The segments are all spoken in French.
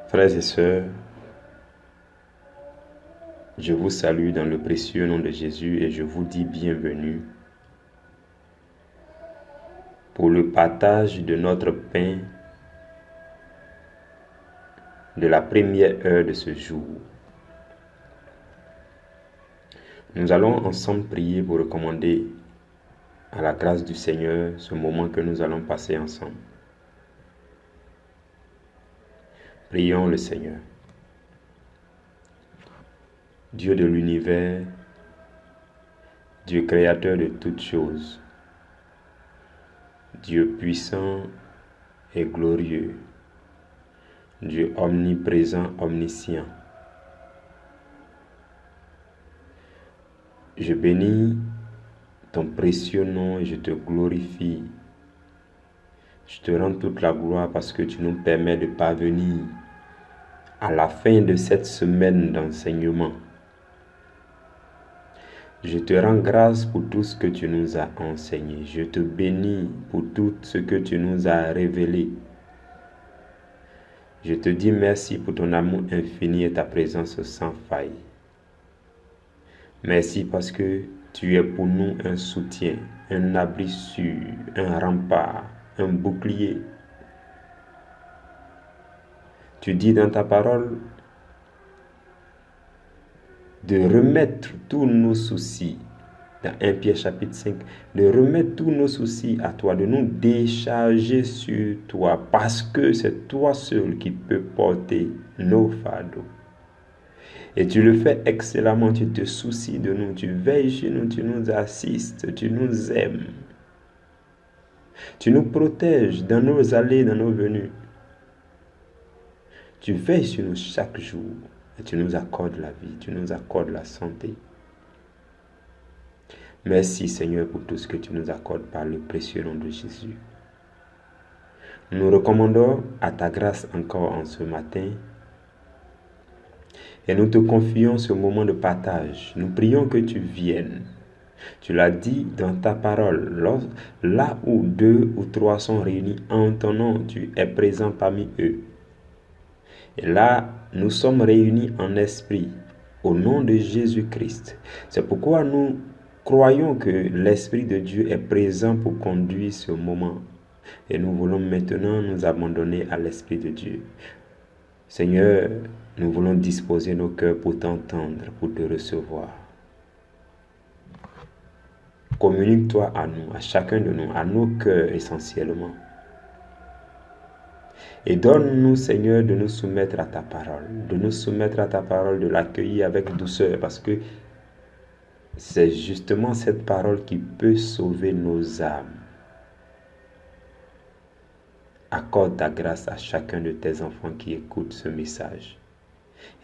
Frères et sœurs, je vous salue dans le précieux nom de Jésus et je vous dis bienvenue pour le partage de notre pain de la première heure de ce jour. Nous allons ensemble prier pour recommander à la grâce du Seigneur ce moment que nous allons passer ensemble. Prions le Seigneur. Dieu de l'univers, Dieu créateur de toutes choses, Dieu puissant et glorieux, Dieu omniprésent, omniscient. Je bénis ton précieux nom et je te glorifie. Je te rends toute la gloire parce que tu nous permets de parvenir à la fin de cette semaine d'enseignement. Je te rends grâce pour tout ce que tu nous as enseigné. Je te bénis pour tout ce que tu nous as révélé. Je te dis merci pour ton amour infini et ta présence sans faille. Merci parce que tu es pour nous un soutien, un abri sûr, un rempart, un bouclier. Tu dis dans ta parole de remettre tous nos soucis, dans 1 Pierre chapitre 5, de remettre tous nos soucis à toi, de nous décharger sur toi, parce que c'est toi seul qui peux porter nos fardeaux. Et tu le fais excellemment, tu te soucies de nous, tu veilles sur nous, tu nous assistes, tu nous aimes. Tu nous protèges dans nos allées, dans nos venues. Tu veilles sur nous chaque jour et tu nous accordes la vie, tu nous accordes la santé. Merci Seigneur pour tout ce que tu nous accordes par le précieux nom de Jésus. Nous recommandons à ta grâce encore en ce matin et nous te confions ce moment de partage. Nous prions que tu viennes. Tu l'as dit dans ta parole, là où 2 ou 3 sont réunis en ton nom, tu es présent parmi eux. Et là, nous sommes réunis en esprit, au nom de Jésus-Christ. C'est pourquoi nous croyons que l'Esprit de Dieu est présent pour conduire ce moment. Et nous voulons maintenant nous abandonner à l'Esprit de Dieu. Seigneur, nous voulons disposer nos cœurs pour t'entendre, pour te recevoir. Communique-toi à nous, à chacun de nous, à nos cœurs essentiellement. Et donne-nous, Seigneur, de nous soumettre à ta parole, de l'accueillir avec douceur, parce que c'est justement cette parole qui peut sauver nos âmes. Accorde ta grâce à chacun de tes enfants qui écoutent ce message.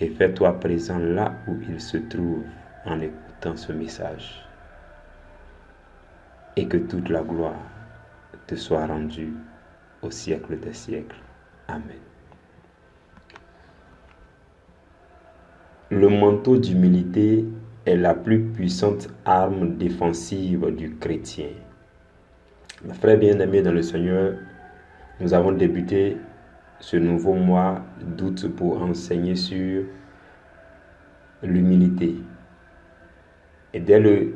Et fais-toi présent là où ils se trouvent en écoutant ce message. Et que toute la gloire te soit rendue au siècle des siècles. Amen. Le manteau d'humilité est la plus puissante arme défensive du chrétien. Mes frères bien-aimés dans le Seigneur, nous avons débuté ce nouveau mois d'août pour enseigner sur l'humilité. Et dès le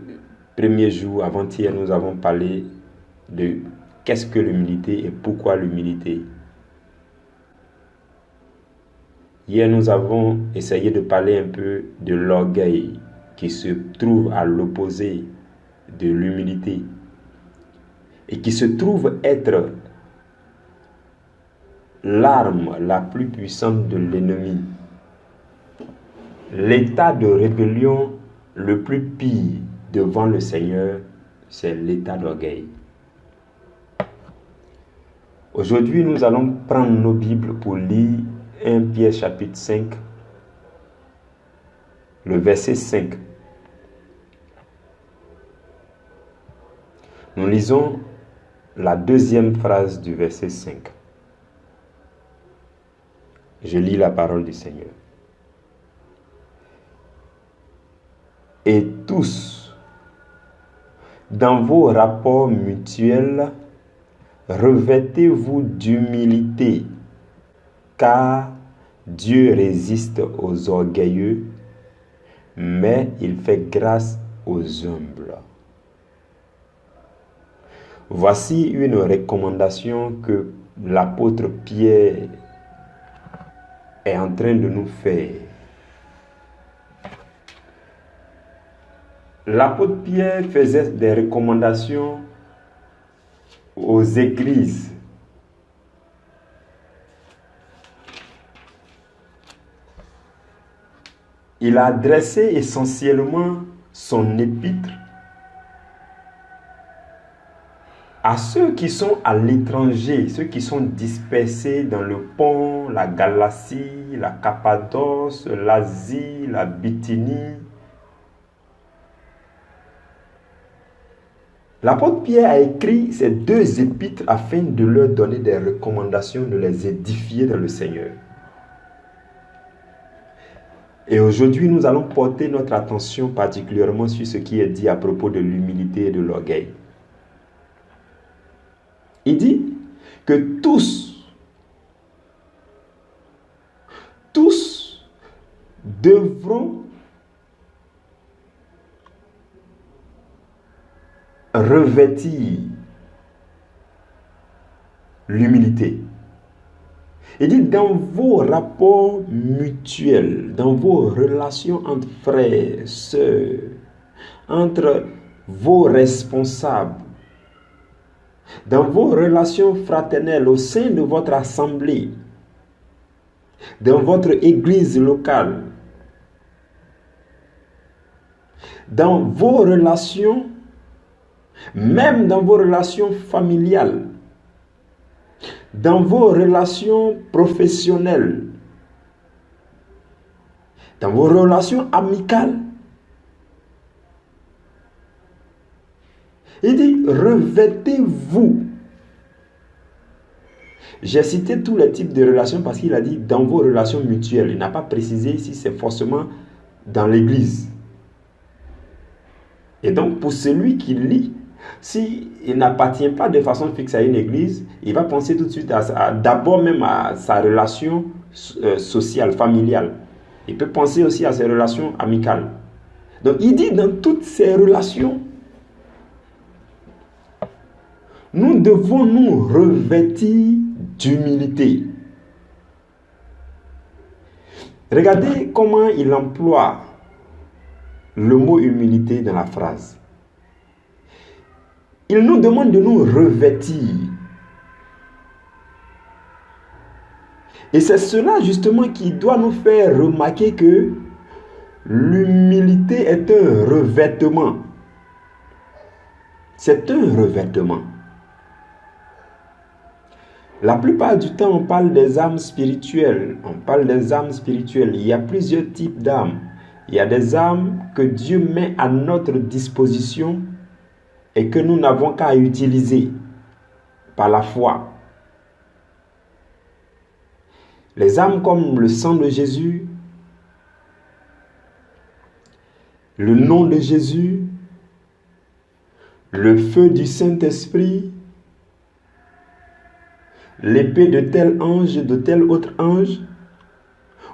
premier jour, avant-hier, nous avons parlé de qu'est-ce que l'humilité et pourquoi l'humilité. Hier, nous avons essayé de parler un peu de l'orgueil qui se trouve à l'opposé de l'humilité et qui se trouve être l'arme la plus puissante de l'ennemi. L'état de rébellion le plus pire devant le Seigneur, c'est l'état d'orgueil. Aujourd'hui, nous allons prendre nos Bibles pour lire 1 Pierre chapitre 5, le verset 5. Nous lisons la deuxième phrase du verset 5. Je lis la parole du Seigneur. Et tous, dans vos rapports mutuels, revêtez-vous d'humilité, car Dieu résiste aux orgueilleux, mais il fait grâce aux humbles. Voici une recommandation que l'apôtre Pierre est en train de nous faire. L'apôtre Pierre faisait des recommandations aux églises. Il a adressé essentiellement son épître à ceux qui sont à l'étranger, ceux qui sont dispersés dans le Pont, la Galatie, la Cappadoce, l'Asie, la Bithynie. L'apôtre Pierre a écrit ces 2 épîtres afin de leur donner des recommandations, de les édifier dans le Seigneur. Et aujourd'hui, nous allons porter notre attention particulièrement sur ce qui est dit à propos de l'humilité et de l'orgueil. Il dit que tous devront revêtir l'humilité. Il dit dans vos rapports mutuels, dans vos relations entre frères, sœurs, entre vos responsables, dans vos relations fraternelles au sein de votre assemblée, dans votre église locale, dans vos relations, même dans vos relations familiales, dans vos relations professionnelles, dans vos relations amicales. Il dit, revêtez-vous. J'ai cité tous les types de relations parce qu'il a dit dans vos relations mutuelles. Il n'a pas précisé si c'est forcément dans l'église. Et donc, pour celui qui lit, s'il n'appartient pas de façon fixe à une église, il va penser tout de suite d'abord même à sa relation sociale, familiale. Il peut penser aussi à ses relations amicales. Donc, il dit dans toutes ces relations, nous devons nous revêtir d'humilité. Regardez comment il emploie le mot humilité dans la phrase. Il nous demande de nous revêtir. Et c'est cela justement qui doit nous faire remarquer que l'humilité est un revêtement. C'est un revêtement. La plupart du temps, on parle des âmes spirituelles. Il y a plusieurs types d'âmes. Il y a des âmes que Dieu met à notre disposition et que nous n'avons qu'à utiliser par la foi. Les âmes comme le sang de Jésus, le nom de Jésus, le feu du Saint-Esprit, l'épée de tel ange, de tel autre ange,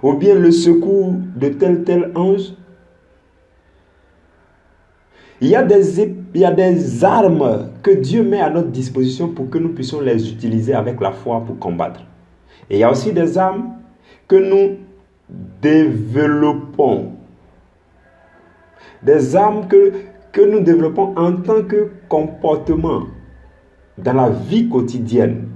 ou bien le secours de tel ange. Il y a des armes que Dieu met à notre disposition pour que nous puissions les utiliser avec la foi pour combattre. Et il y a aussi des armes que nous développons. Des armes que nous développons en tant que comportement dans la vie quotidienne,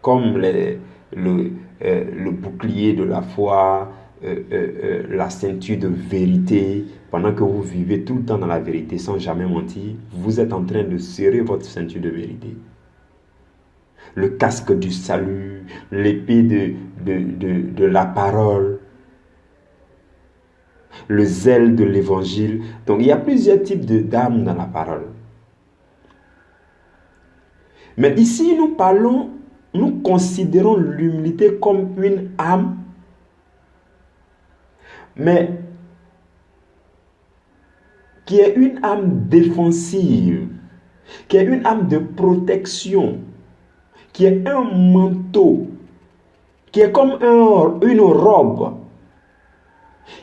comme le bouclier de la foi, la ceinture de vérité. Pendant que vous vivez tout le temps dans la vérité sans jamais mentir, vous êtes en train de serrer votre ceinture de vérité. Le casque du salut, l'épée de la parole, le zèle de l'évangile. Donc il y a plusieurs types d'âmes dans la parole. Mais ici nous considérons l'humilité comme une âme, mais qui est une âme défensive, qui est une âme de protection, qui est un manteau qui est comme une robe,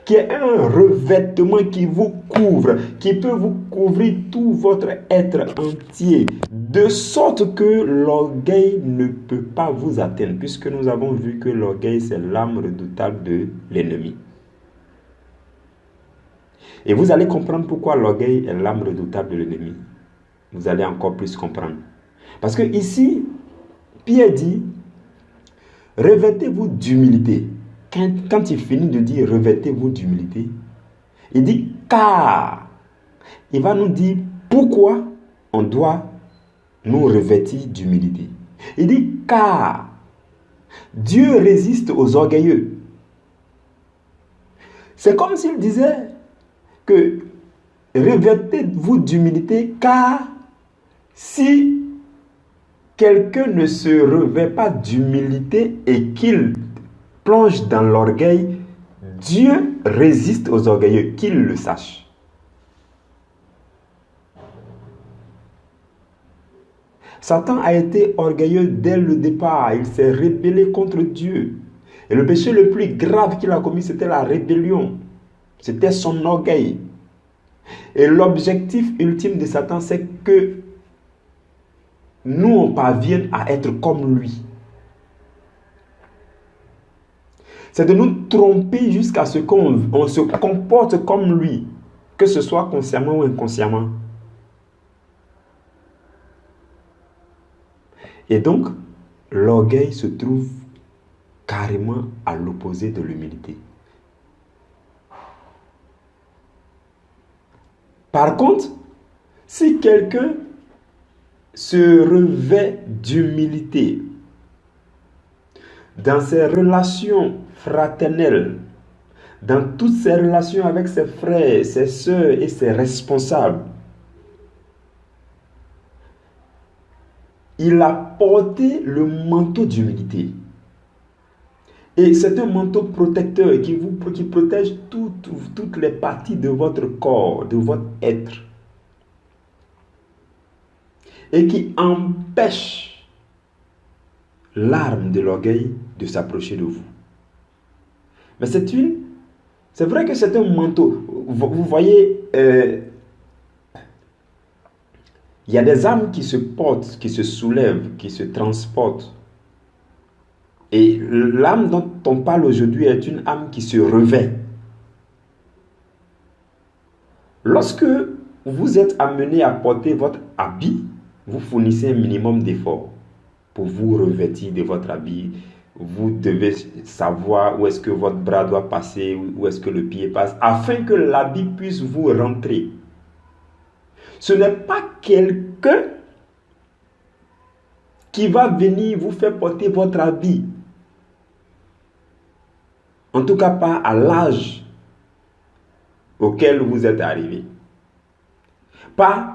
qui est un revêtement qui vous couvre, qui peut vous couvrir tout votre être entier, de sorte que l'orgueil ne peut pas vous atteindre, puisque nous avons vu que l'orgueil, c'est l'âme redoutable de l'ennemi. Et vous allez comprendre pourquoi l'orgueil est l'âme redoutable de l'ennemi. Vous allez encore plus comprendre. Parce que ici, Pierre dit, revêtez-vous d'humilité. Quand il finit de dire revêtez-vous d'humilité, il dit car. Il va nous dire pourquoi on doit nous revêtir d'humilité. Il dit car Dieu résiste aux orgueilleux. C'est comme s'il disait que revêtez-vous d'humilité car si quelqu'un ne se revêt pas d'humilité et qu'il plonge dans l'orgueil, Dieu résiste aux orgueilleux, qu'il le sache. Satan a été orgueilleux dès le départ. Il s'est rébellé contre Dieu. Et le péché le plus grave qu'il a commis, c'était la rébellion. C'était son orgueil. Et l'objectif ultime de Satan, c'est que nous, on parvienne à être comme lui. C'est de nous tromper jusqu'à ce qu'on se comporte comme lui, que ce soit consciemment ou inconsciemment. Et donc, l'orgueil se trouve carrément à l'opposé de l'humilité. Par contre, si quelqu'un se revêt d'humilité dans ses relations fraternelles, dans toutes ses relations avec ses frères, ses sœurs et ses responsables, il a porté le manteau d'humilité. Et c'est un manteau protecteur qui protège toutes les parties de votre corps, de votre être. Et qui empêche l'arme de l'orgueil de s'approcher de vous. Mais c'est vrai que c'est un manteau. Vous voyez, il y a des âmes qui se portent, qui se soulèvent, qui se transportent. Et l'âme dont on parle aujourd'hui est une âme qui se revêt. Lorsque vous êtes amené à porter votre habit, vous fournissez un minimum d'efforts pour vous revêtir de votre habit. Vous devez savoir où est-ce que votre bras doit passer, où est-ce que le pied passe, afin que l'habit puisse vous rentrer. Ce n'est pas quelqu'un qui va venir vous faire porter votre habit. En tout cas, pas à l'âge auquel vous êtes arrivé. Pas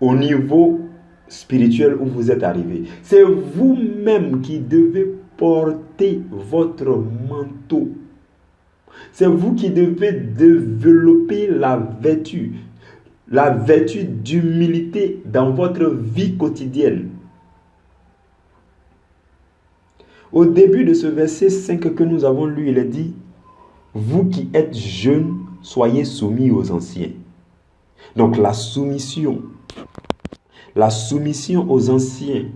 au niveau spirituel où vous êtes arrivé. C'est vous-même qui devez porter votre manteau. C'est vous qui devez développer la vertu d'humilité dans votre vie quotidienne. Au début de ce verset 5 que nous avons lu, il est dit, vous qui êtes jeunes, soyez soumis aux anciens. Donc la soumission aux anciens.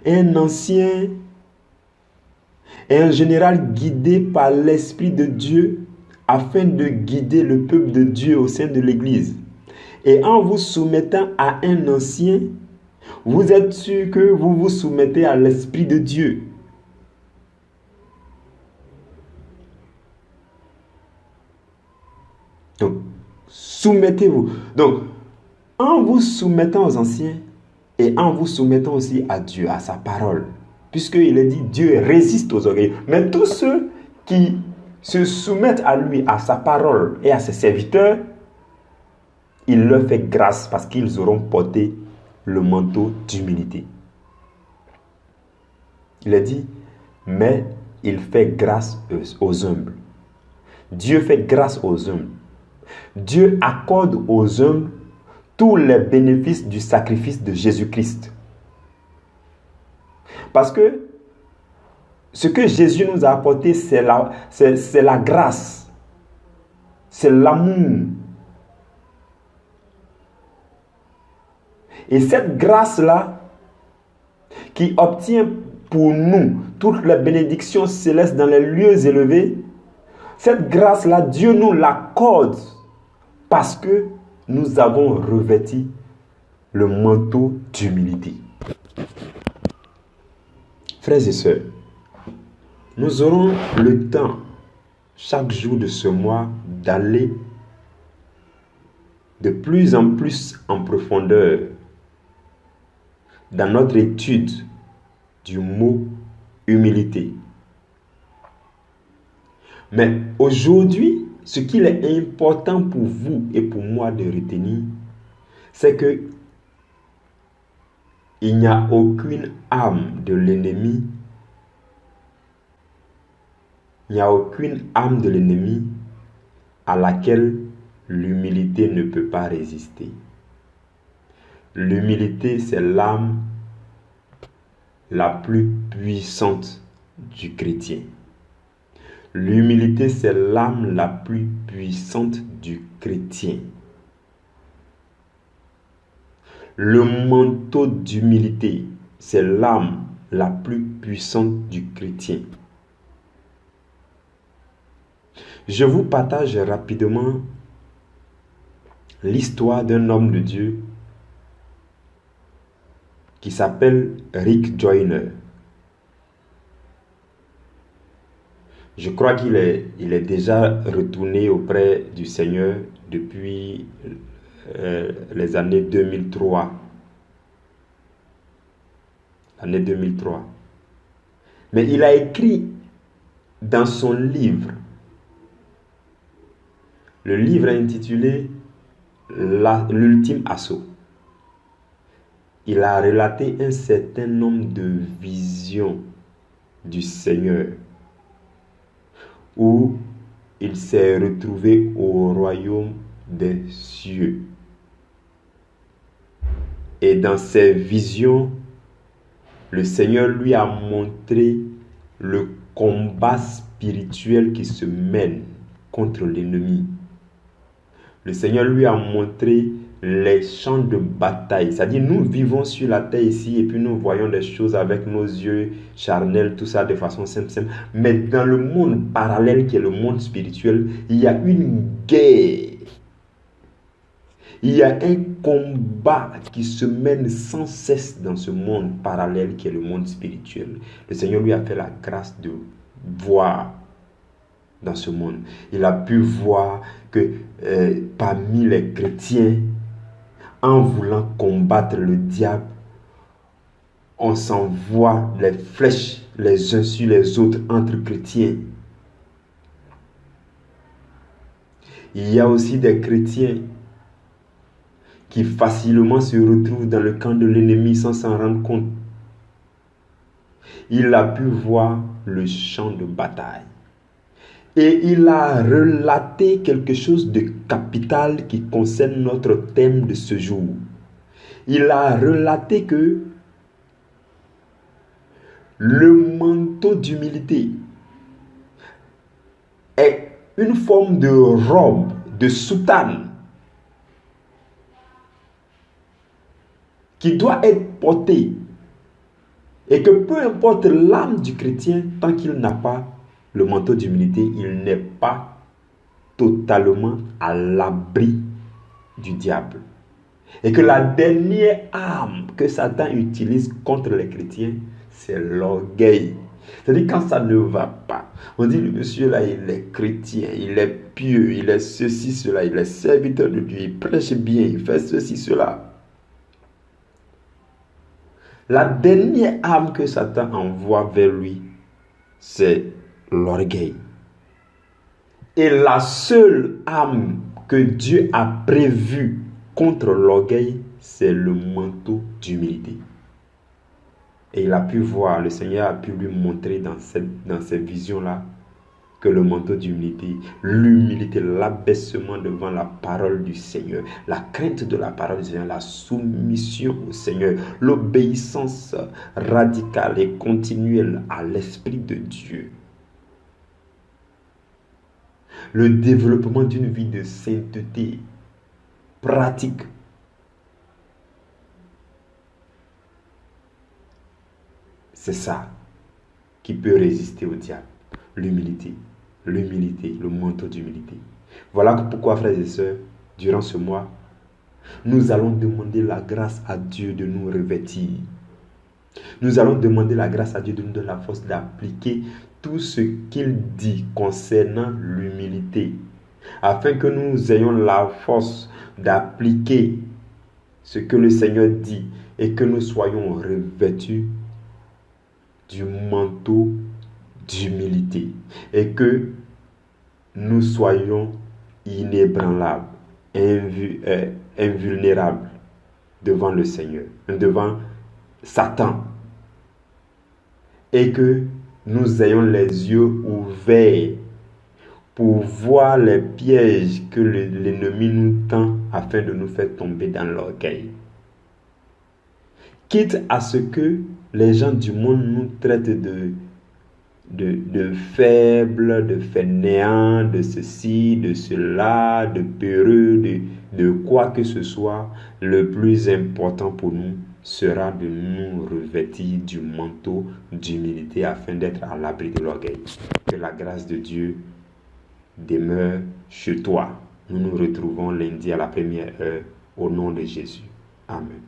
Un ancien est en général guidé par l'Esprit de Dieu afin de guider le peuple de Dieu au sein de l'Église. Et en vous soumettant à un ancien, vous êtes sûr que vous vous soumettez à l'Esprit de Dieu. Donc, soumettez-vous. Donc, en vous soumettant aux anciens et en vous soumettant aussi à Dieu, à sa parole, puisqu'il est dit Dieu résiste aux orgueilleux. Mais tous ceux qui se soumettent à lui, à sa parole et à ses serviteurs, il leur fait grâce parce qu'ils auront porté le manteau d'humilité. Il est dit, mais il fait grâce aux humbles. Dieu fait grâce aux humbles. Dieu accorde aux humbles tous les bénéfices du sacrifice de Jésus-Christ. Parce que Ce que Jésus nous a apporté, c'est la grâce. C'est l'amour. Et cette grâce-là, qui obtient pour nous toutes les bénédictions célestes dans les lieux élevés, cette grâce-là, Dieu nous l'accorde parce que nous avons revêti le manteau d'humilité. Frères et sœurs, nous aurons le temps chaque jour de ce mois d'aller de plus en plus en profondeur dans notre étude du mot humilité. Mais aujourd'hui, ce qu'il est important pour vous et pour moi de retenir, c'est que il n'y a aucune âme de l'ennemi, à laquelle l'humilité ne peut pas résister. L'humilité, c'est l'âme la plus puissante du chrétien. L'humilité, c'est l'âme la plus puissante du chrétien. Le manteau d'humilité, c'est l'âme la plus puissante du chrétien. Je vous partage rapidement l'histoire d'un homme de Dieu qui s'appelle Rick Joyner. Je crois qu'il est déjà retourné auprès du Seigneur depuis les années 2003. L'année 2003. Mais il a écrit dans son livre, le livre intitulé L'ultime assaut. Il a relaté un certain nombre de visions du Seigneur où il s'est retrouvé au royaume des cieux. Et dans ces visions, le Seigneur lui a montré le combat spirituel qui se mène contre l'ennemi. Le Seigneur lui a montré les champs de bataille. C'est-à-dire, nous vivons sur la terre ici et puis nous voyons des choses avec nos yeux charnels, tout ça de façon simple. Mais dans le monde parallèle qui est le monde spirituel, il y a une guerre. Il y a un combat qui se mène sans cesse dans ce monde parallèle qui est le monde spirituel. Le Seigneur lui a fait la grâce de voir dans ce monde. Il a pu voir que parmi les chrétiens, en voulant combattre le diable, on s'envoie les flèches les uns sur les autres entre chrétiens. Il y a aussi des chrétiens qui facilement se retrouvent dans le camp de l'ennemi sans s'en rendre compte. Il a pu voir le champ de bataille. Et il a relaté quelque chose de capital qui concerne notre thème de ce jour. Il a relaté que le manteau d'humilité est une forme de robe, de soutane, qui doit être portée. Et que peu importe l'âme du chrétien, tant qu'il n'a pas le manteau d'humilité, il n'est pas totalement à l'abri du diable. Et que la dernière arme que Satan utilise contre les chrétiens, c'est l'orgueil. C'est-à-dire quand ça ne va pas, on dit le monsieur là, il est chrétien, il est pieux, il est ceci, cela, il est serviteur de Dieu, il prêche bien, il fait ceci, cela. La dernière arme que Satan envoie vers lui, c'est l'orgueil. Et la seule arme que Dieu a prévue contre l'orgueil, c'est le manteau d'humilité. Et il a pu voir, le Seigneur a pu lui montrer dans cette vision-là que le manteau d'humilité, l'humilité, l'abaissement devant la parole du Seigneur, la crainte de la parole du Seigneur, la soumission au Seigneur, l'obéissance radicale et continuelle à l'Esprit de Dieu, le développement d'une vie de sainteté pratique. C'est ça qui peut résister au diable. L'humilité, le manteau d'humilité. Voilà pourquoi, frères et sœurs, durant ce mois, nous allons demander la grâce à Dieu de nous revêtir. Nous allons demander la grâce à Dieu de nous donner la force d'appliquer tout ce qu'il dit concernant l'humilité, afin que nous ayons la force d'appliquer ce que le Seigneur dit et que nous soyons revêtus du manteau d'humilité et que nous soyons inébranlables, invulnérables devant le Seigneur, devant Satan, et que nous ayons les yeux ouverts pour voir les pièges que l'ennemi nous tend afin de nous faire tomber dans l'orgueil. Quitte à ce que les gens du monde nous traitent de faibles, de fainéants, de ceci, de cela, de peureux, de quoi que ce soit, le plus important pour nous sera de nous revêtir du manteau d'humilité afin d'être à l'abri de l'orgueil. Que la grâce de Dieu demeure chez toi. Nous nous retrouvons lundi à la première heure au nom de Jésus. Amen.